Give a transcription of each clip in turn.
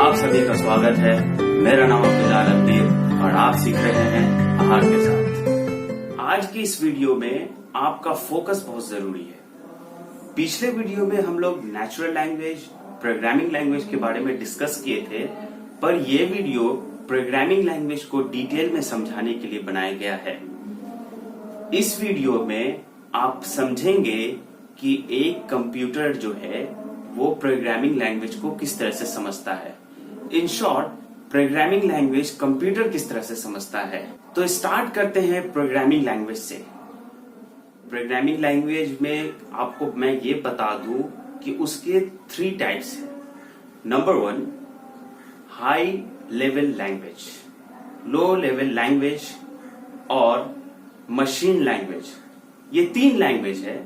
आप सभी का स्वागत है। मेरा नाम अब्दुल आलमगीर और आप सीख रहे हैं आहार के साथ। आज की इस वीडियो में आपका फोकस बहुत जरूरी है। पिछले वीडियो में हम लोग नेचुरल लैंग्वेज, प्रोग्रामिंग लैंग्वेज के बारे में डिस्कस किए थे, पर यह वीडियो प्रोग्रामिंग लैंग्वेज को डिटेल में समझाने के लिए बनाया गया है। इस वीडियो में आप समझेंगे कि एक कंप्यूटर जो है वो प्रोग्रामिंग लैंग्वेज को किस तरह से समझता है। In short, programming language computer किस तरह से समझता है। तो स्टार्ट करते हैं प्रोग्रामिंग लैंग्वेज से। प्रोग्रामिंग लैंग्वेज में आपको मैं ये बता दूं कि उसके 3 टाइप्स हैं। Number 1, high level language, low level language और मशीन लैंग्वेज। ये 3 लैंग्वेज है।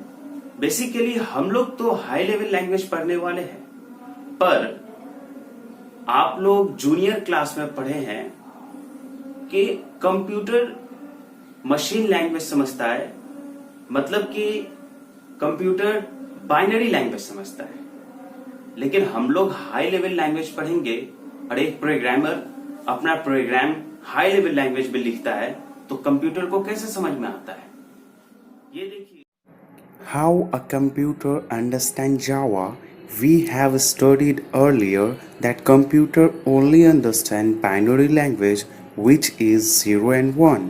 बेसिकली हम लोग तो हाई लेवल लैंग्वेज पढ़ने वाले हैं, पर आप लोग जूनियर क्लास में पढ़े हैं कि कंप्यूटर मशीन लैंग्वेज समझता है, मतलब कि कंप्यूटर बाइनरी लैंग्वेज समझता है। लेकिन हम लोग हाई लेवल लैंग्वेज पढ़ेंगे और एक प्रोग्रामर अपना प्रोग्राम हाई लेवल लैंग्वेज में लिखता है, तो कंप्यूटर को कैसे समझ में आता है, ये देखिए। How a computer understands Java. We have studied earlier that computer only understand binary language, which is 0 and 1.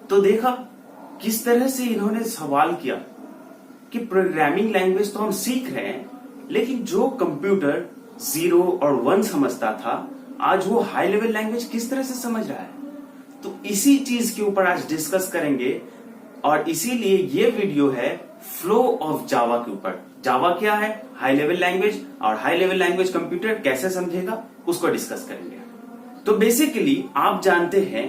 तो देखा किस तरह से इन्होंने सवाल किया कि प्रोग्रामिंग लैंग्वेज तो हम सीख रहे हैं, लेकिन जो कंप्यूटर 0 और 1 समझता था, आज वो हाई लेवल लैंग्वेज किस तरह से समझ रहा है। तो इसी चीज के ऊपर आज डिस्कस करेंगे, और इसीलिए ये वीडियो है फ्लो ऑफ जावा के ऊपर। जावा क्या है, हाई लेवल लैंग्वेज, और हाई लेवल लैंग्वेज कंप्यूटर कैसे समझेगा उसको डिस्कस करेंगे। तो बेसिकली आप जानते हैं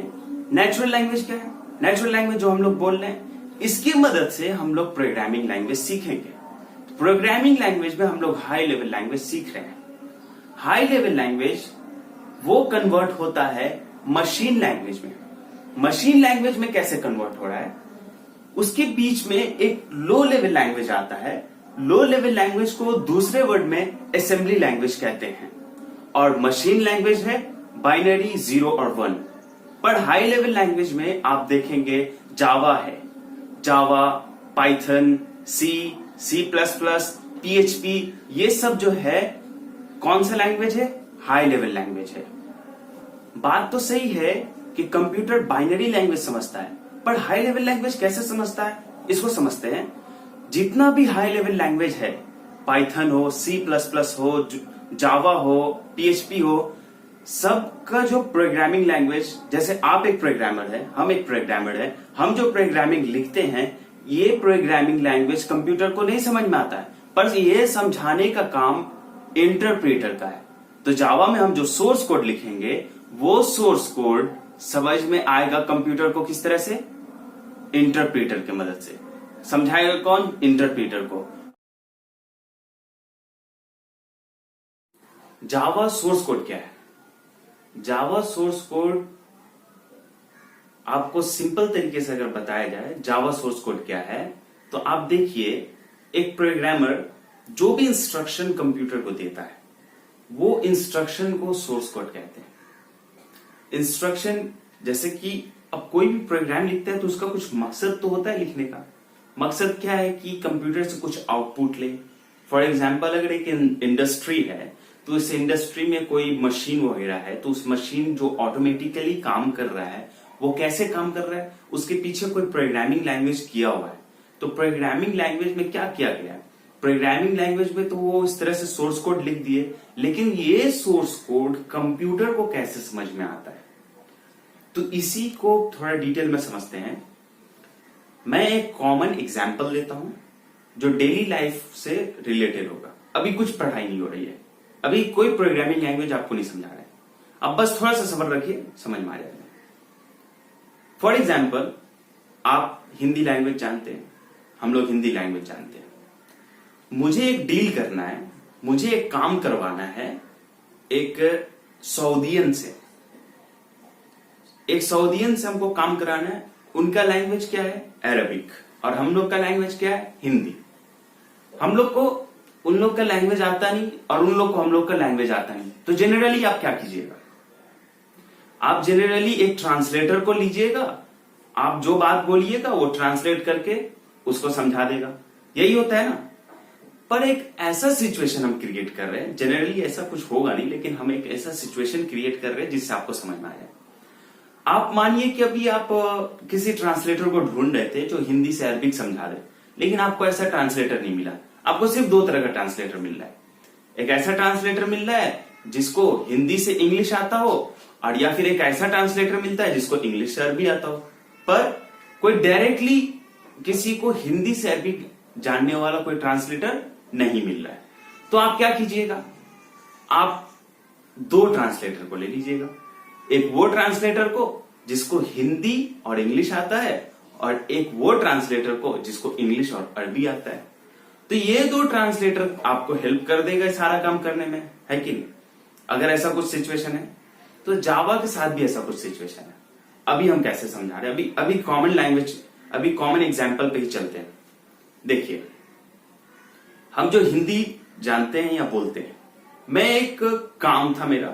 नेचुरल लैंग्वेज क्या है। नेचुरल लैंग्वेज जो हम लोग बोल रहे हैं, इसकी मदद से हम लोग प्रोग्रामिंग लैंग्वेज सीखेंगे। प्रोग्रामिंग लैंग्वेज में हम लोग हाई लेवल लैंग्वेज सीख रहे हैं। हाई लेवल लैंग्वेज वो कन्वर्ट होता है मशीन लैंग्वेज में। मशीन लैंग्वेज में कैसे कन्वर्ट हो रहा है, उसके बीच में एक लो लेवल लैंग्वेज आता है। लो लेवल लैंग्वेज को दूसरे वर्ड में असेंबली लैंग्वेज कहते हैं, और मशीन लैंग्वेज है बाइनरी 0 और 1। पर हाई लेवल लैंग्वेज में आप देखेंगे जावा है, Java, Python, C plus plus, PHP, ये सब जो है कौन सा लैंग्वेज है, हाई लेवल लैंग्वेज है। बात तो सही है कि कंप्यूटर बाइनरी लैंग्वेज समझता है, पर हाई लेवल लैंग्वेज कैसे समझता है, इसको समझते हैं। जितना भी हाई लेवल लैंग्वेज है, पाइथन हो, C++ हो, जावा हो, PHP हो, सबका जो प्रोग्रामिंग लैंग्वेज, जैसे आप एक प्रोग्रामर है, हम एक प्रोग्रामर है, हम जो प्रोग्रामिंग लिखते हैं, ये प्रोग्रामिंग लैंग्वेज कंप्यूटर को नहीं समझ में आता है, पर ये समझाने का काम इंटरप्रेटर का है। तो जावा में हम जो सोर्स कोड लिखेंगे, वो सोर्स कोड समझ में आएगा कंप्यूटर को किस तरह से, इंटरप्रेटर की मदद से। समझाएगा कौन, इंटरप्रेटर को। जावा सोर्स कोड क्या है। जावा सोर्स कोड आपको सिंपल तरीके से अगर बताया जाए, जावा सोर्स कोड क्या है, तो आप देखिए, एक प्रोग्रामर जो भी इंस्ट्रक्शन कंप्यूटर को देता है, वो इंस्ट्रक्शन को सोर्स कोड कहते हैं। इंस्ट्रक्शन, जैसे कि अब कोई भी प्रोग्राम लिखता है तो उसका कुछ मकसद तो होता है लिखने का। मकसद क्या है कि कंप्यूटर से कुछ आउटपुट ले। फॉर एग्जांपल, अगर एक इंडस्ट्री है, तो इस इंडस्ट्री में कोई मशीन वगैरह है, तो उस मशीन जो ऑटोमेटिकली काम कर रहा है, वो कैसे काम कर रहा है, उसके पीछे कोई प्रोग्रामिंग लैंग्वेज किया हुआ है। तो प्रोग्रामिंग लैंग्वेज में क्या किया गया है, प्रोग्रामिंग लैंग्वेज में तो वो इस तरह से सोर्स कोड लिख दिए, लेकिन ये सोर्स कोड कंप्यूटर को कैसे समझ में आता है, तो इसी को थोड़ा डिटेल में समझते हैं। मैं एक कॉमन एग्जांपल लेता हूं जो डेली लाइफ से रिलेटेड होगा। अभी कुछ पढ़ाई नहीं हो रही है, अभी कोई प्रोग्रामिंग लैंग्वेज आपको नहीं समझा रहा है, अब बस थोड़ा सा सब्र रखिए, समझ में आ जाएगा। फॉर एग्जाम्पल, आप हिंदी लैंग्वेज जानते हैं, हम लोग हिंदी लैंग्वेज जानते हैं। मुझे एक डील करना है, मुझे एक काम करवाना है एक सऊदियन से। एक सऊदियन से हमको काम कराना है। उनका लैंग्वेज क्या है, अरबिक, और हम लोग का लैंग्वेज क्या है, हिंदी। हम लोग को उन लोग का लैंग्वेज आता नहीं और उन लोग को हम लोग का लैंग्वेज आता नहीं, तो जनरली आप क्या कीजिएगा? आप जनरली एक ट्रांसलेटर को लीजिएगा, आप जो बात बोलिएगा वो ट्रांसलेट करके उसको समझा देगा, यही होता है ना। पर एक ऐसा सिचुएशन हम क्रिएट कर रहे हैं, जनरली ऐसा कुछ होगा नहीं, लेकिन हम एक ऐसा सिचुएशन क्रिएट कर रहे हैं जिससे आपको समझ में आए। आप मानिए कि अभी आप किसी ट्रांसलेटर को ढूंढ रहे थे जो हिंदी से अरबिक समझा दे, लेकिन आपको ऐसा ट्रांसलेटर नहीं मिला। आपको सिर्फ दो तरह का ट्रांसलेटर मिल रहा है। एक ऐसा ट्रांसलेटर मिल रहा है जिसको हिंदी से इंग्लिश आता हो, और या फिर एक ऐसा ट्रांसलेटर मिलता है जिसको इंग्लिश से अरबी आता हो। पर कोई डायरेक्टली किसी को हिंदी से अरबी जानने वाला कोई ट्रांसलेटर नहीं मिल रहा है, तो आप क्या कीजिएगा? आप दो ट्रांसलेटर को ले लीजिएगा। एक वो ट्रांसलेटर को जिसको हिंदी और इंग्लिश आता है, और एक वो ट्रांसलेटर को जिसको इंग्लिश और अरबी आता है। तो ये दो ट्रांसलेटर आपको हेल्प कर देगा सारा काम करने में, है कि नहीं? अगर ऐसा कुछ सिचुएशन है, तो जावा के साथ भी ऐसा कुछ सिचुएशन है। अभी हम कैसे समझा रहे हैं? अभी कॉमन लैंग्वेज, अभी कॉमन एग्जाम्पल पे ही चलते हैं। देखिए, हम जो हिंदी जानते हैं या बोलते हैं, मैं एक काम था मेरा,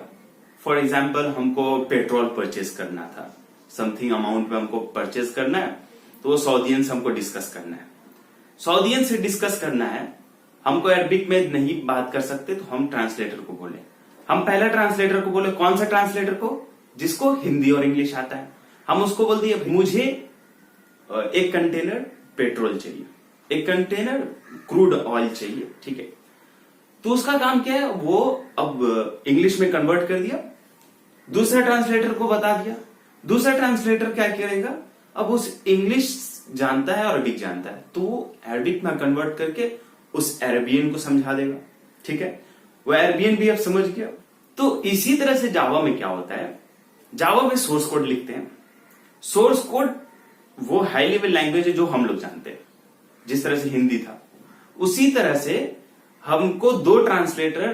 फॉर एग्जाम्पल हमको पेट्रोल परचेज करना था, समथिंग अमाउंट में हमको परचेज करना है, तो वो सऊदियन से हमको डिस्कस करना है। सऊदियन से डिस्कस करना है, हमको अरबिक में नहीं बात कर सकते, तो हम ट्रांसलेटर को बोले। हम पहला ट्रांसलेटर को बोले, कौन सा ट्रांसलेटर को? जिसको हिंदी और इंग्लिश आता है। हम उसको बोल दिए मुझे एक कंटेनर पेट्रोल चाहिए, एक कंटेनर क्रूड ऑयल चाहिए, ठीक है। तो उसका काम क्या है? वो अब इंग्लिश में कन्वर्ट कर दिया, दूसरा ट्रांसलेटर को बता दिया। दूसरा ट्रांसलेटर क्या करेगा? अब उस इंग्लिश जानता है और अरबिक जानता है, तो वो अरबिक में कन्वर्ट करके उस अरेबियन को समझा देगा, ठीक है। वो अरेबियन भी अब समझ गया। तो इसी तरह से जावा में क्या होता है? जावा में सोर्स कोड लिखते हैं। सोर्स कोड वो हाई लेवल लैंग्वेज है जो हम लोग जानते हैं। जिस तरह से हिंदी था, उसी तरह से हमको दो ट्रांसलेटर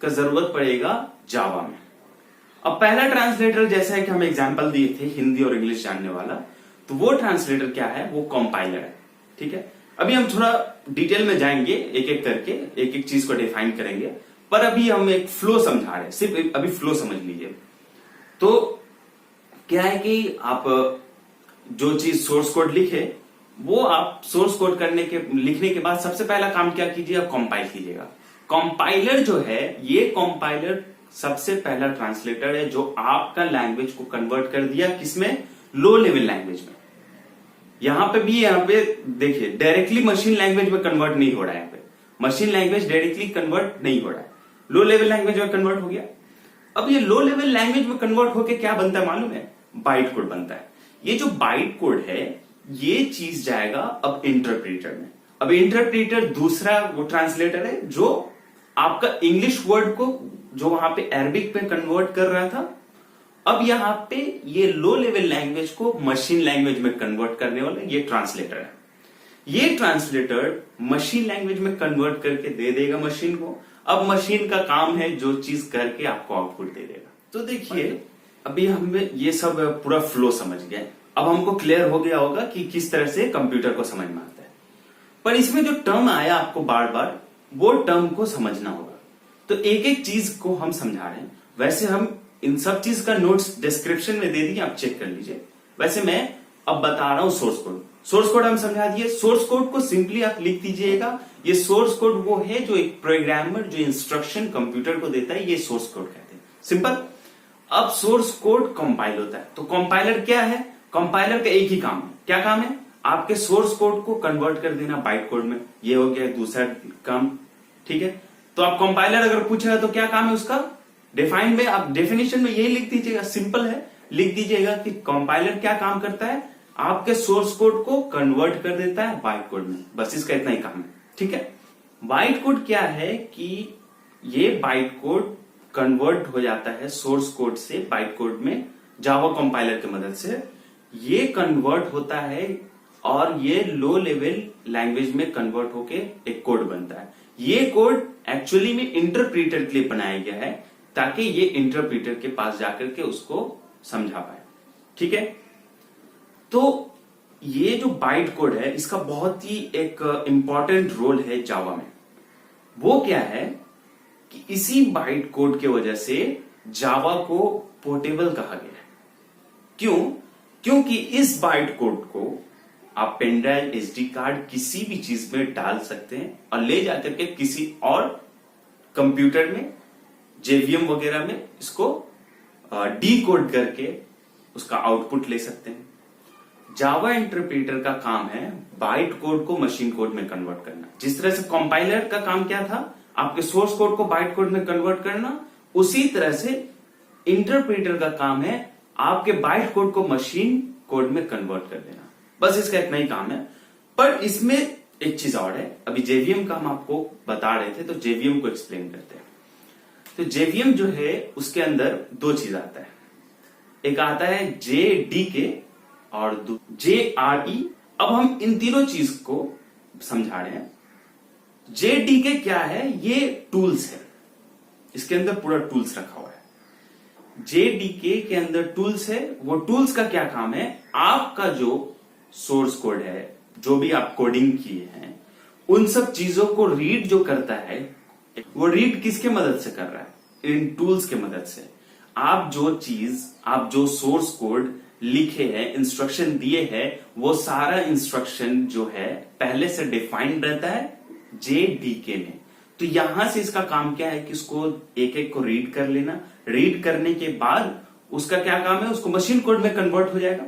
का जरूरत पड़ेगा जावा में। अब पहला ट्रांसलेटर, जैसा है कि हम एग्जांपल दिए थे हिंदी और इंग्लिश जानने वाला, तो वो ट्रांसलेटर क्या है? वो कंपाइलर है, ठीक है। अभी हम थोड़ा डिटेल में जाएंगे, एक एक करके एक एक चीज को डिफाइन करेंगे, पर अभी हम एक फ्लो समझा रहे हैं, सिर्फ अभी फ्लो समझ लीजिए। तो क्या है कि आप जो चीज सोर्स कोड लिखे, वो आप सोर्स कोड लिखने के बाद सबसे पहला काम क्या कीजिए? आप कंपाइल कीजिएगा। कंपाइलर जो है, ये कंपाइलर सबसे पहला ट्रांसलेटर है जो आपका लैंग्वेज को कन्वर्ट कर दिया, किसमें? लो लेवल लैंग्वेज में। यहां पे भी, यहां पे देखिए, डायरेक्टली मशीन लैंग्वेज में कन्वर्ट नहीं हो रहा है। यहाँ पे मशीन लैंग्वेज डायरेक्टली कन्वर्ट नहीं हो रहा है, लो लेवल लैंग्वेज में कन्वर्ट हो गया। अब ये लो लेवल लैंग्वेज में कन्वर्ट होके क्या बनता है मालूम है? बाइट कोड बनता है। ये जो बाइट कोड है, ये चीज जाएगा अब इंटरप्रीटर में। अब इंटरप्रीटर दूसरा वो ट्रांसलेटर है जो आपका इंग्लिश वर्ड को, जो वहां पे अरबिक में कन्वर्ट कर रहा था, अब यहां पे ये लो लेवल लैंग्वेज को मशीन लैंग्वेज में कन्वर्ट करने वाला ये ट्रांसलेटर है। ये ट्रांसलेटर मशीन लैंग्वेज में कन्वर्ट करके दे देगा मशीन को। अब मशीन का काम है जो चीज करके आपको आउटपुट दे देगा। तो देखिए, अभी हम ये सब पूरा फ्लो समझ गए। अब हमको क्लियर हो गया होगा कि किस तरह से कंप्यूटर को समझ में आता है। पर इसमें जो टर्म आया आपको बार बार, वो टर्म को समझना होगा। तो एक एक चीज को हम समझा रहे हैं। वैसे हम इन सब चीज का नोट्स डिस्क्रिप्शन में दे दिए, आप चेक कर लीजिए। वैसे मैं अब बता रहा हूं सोर्स कोड। सोर्स कोड हम समझा दिए। सोर्स कोड को सिंपली आप लिख दीजिएगा। ये सोर्स कोड वो है जो एक प्रोग्रामर जो इंस्ट्रक्शन कंप्यूटर को देता है, ये सोर्स कोड कहते हैं। सिंपल। अब सोर्स कोड कंपाइल होता है। तो कंपाइलर क्या है? कंपाइलर का एक ही काम है। क्या काम है? आपके सोर्स कोड को कन्वर्ट कर देना बाइट कोड में। ये हो गया दूसरा काम, ठीक है। तो आप कंपाइलर अगर पूछेगा तो क्या काम है उसका? डिफाइन में आप डेफिनेशन में यही लिख दीजिएगा। सिंपल है, लिख दीजिएगा कि कंपाइलर क्या काम करता है? आपके सोर्स कोड को कन्वर्ट कर देता है बाइट कोड में। बस इसका इतना ही काम है, ठीक है। बाइट कोड क्या है कि ये बाइट कोड कन्वर्ट हो जाता है सोर्स कोड से बाइट कोड में जावा कंपाइलर की मदद से। ये कन्वर्ट होता है और ये लो लेवल लैंग्वेज में कन्वर्ट होके एक कोड बनता है। ये कोड एक्चुअली में इंटरप्रीटर के लिए बनाया गया है ताकि ये इंटरप्रीटर के पास जाकर के उसको समझा पाए, ठीक है। तो ये जो बाइट कोड है, इसका बहुत ही एक इंपॉर्टेंट रोल है जावा में। वो क्या है कि इसी बाइट कोड के वजह से जावा को पोर्टेबल कहा गया है। क्यों? क्योंकि इस बाइट कोड को आप पेन ड्राइव, एसडी कार्ड, किसी भी चीज में डाल सकते हैं और ले जाकर के किसी और कंप्यूटर में, जेवीएम वगैरह में इसको डी कोड करके उसका आउटपुट ले सकते हैं। जावा इंटरप्रेटर का काम है बाइट कोड को मशीन कोड में कन्वर्ट करना। जिस तरह से कंपाइलर का काम क्या था, आपके सोर्स कोड को बाइट कोड में कन्वर्ट करना, उसी तरह से इंटरप्रेटर का काम है आपके बाइट कोड को मशीन कोड में कन्वर्ट कर देना। बस इसका इतना ही काम है। पर इसमें एक चीज और है, अभी जेवीएम का हम आपको बता रहे थे, तो जेवीएम को एक्सप्लेन करते हैं। तो जेवीएम जो है उसके अंदर दो चीज आता है, एक आता है JDK और JRE। अब हम इन तीनों चीज को समझा रहे हैं। JDK क्या है? ये टूल्स है, इसके अंदर पूरा टूल्स रखा हुआ है। JDK के अंदर टूल्स है। वो टूल्स का क्या काम है? आपका जो सोर्स कोड है, जो भी आप कोडिंग किए हैं, उन सब चीजों को रीड जो करता है, वो रीड किसके मदद से कर रहा है? इन टूल्स के मदद से। आप जो सोर्स कोड लिखे हैं, इंस्ट्रक्शन दिए हैं, वो सारा इंस्ट्रक्शन जो है पहले से डिफाइंड रहता है JDK में। तो यहां से इसका काम क्या है कि उसको एक एक को रीड कर लेना। रीड करने के बाद उसका क्या काम है? उसको मशीन कोड में कन्वर्ट हो जाएगा।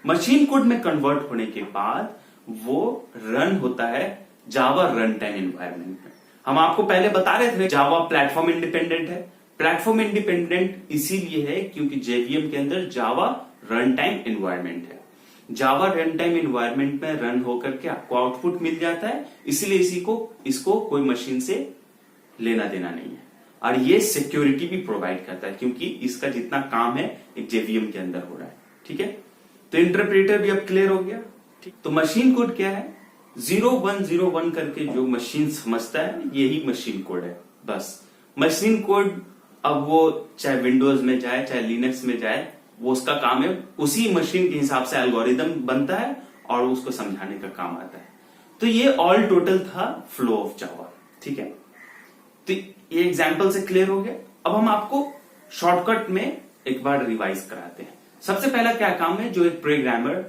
मशीन कोड में कन्वर्ट होने के बाद वो रन होता है जावा रन टाइम एनवायरनमेंट में। हम आपको पहले बता रहे थे जावा प्लेटफॉर्म इंडिपेंडेंट है। प्लेटफॉर्म इंडिपेंडेंट इसीलिए है क्योंकि जेवीएम के अंदर जावा रन टाइम एनवायरनमेंट है। जावा रन टाइम एनवायरनमेंट में रन होकर के आपको आउटपुट मिल जाता है, इसलिए इसको कोई मशीन से लेना देना नहीं है। और ये सिक्योरिटी भी प्रोवाइड करता है क्योंकि इसका जितना काम है एक जेवीएम के अंदर हो रहा है। ठीक है, तो इंटरप्रेटर भी अब क्लियर हो गया। ठीक, तो मशीन कोड क्या है? 0101 करके जो मशीन समझता है यही मशीन कोड है। बस मशीन कोड अब वो चाहे विंडोज में जाए चाहे लिनक्स में जाए, वो उसका काम है, उसी मशीन के हिसाब से एल्गोरिदम बनता है और उसको समझाने का काम आता है। तो ये ऑल टोटल था फ्लो ऑफ जावा। ठीक है, तो ये एग्जाम्पल से क्लियर हो गया। अब हम आपको शॉर्टकट में एक बार रिवाइज कराते हैं। सबसे पहला क्या काम है? जो एक प्रोग्रामर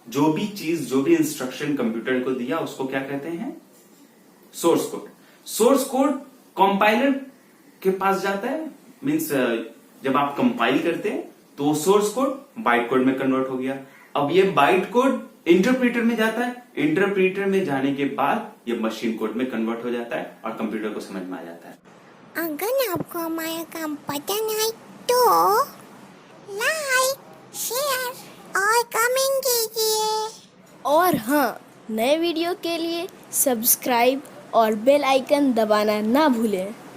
जो भी इंस्ट्रक्शन कंप्यूटर को दिया उसको क्या कहते हैं? Source code. Source code compiler के पास जाता है, मींस जब आप कंपाइल करते हैं तो सोर्स कोड बाइट कोड में कन्वर्ट हो गया। अब ये बाइट कोड इंटरप्रेटर में जाता है, इंटरप्रेटर में जाने के बाद ये मशीन कोड में कन्वर्ट हो जाता है और कंप्यूटर को समझ में आ जाता है। अगर आपको हमारा काम पसंद आए तो लाइक, शेयर और कमेंट कीजिए। और हाँ, नए वीडियो के लिए सब्सक्राइब और बेल आइकन दबाना ना भूलें।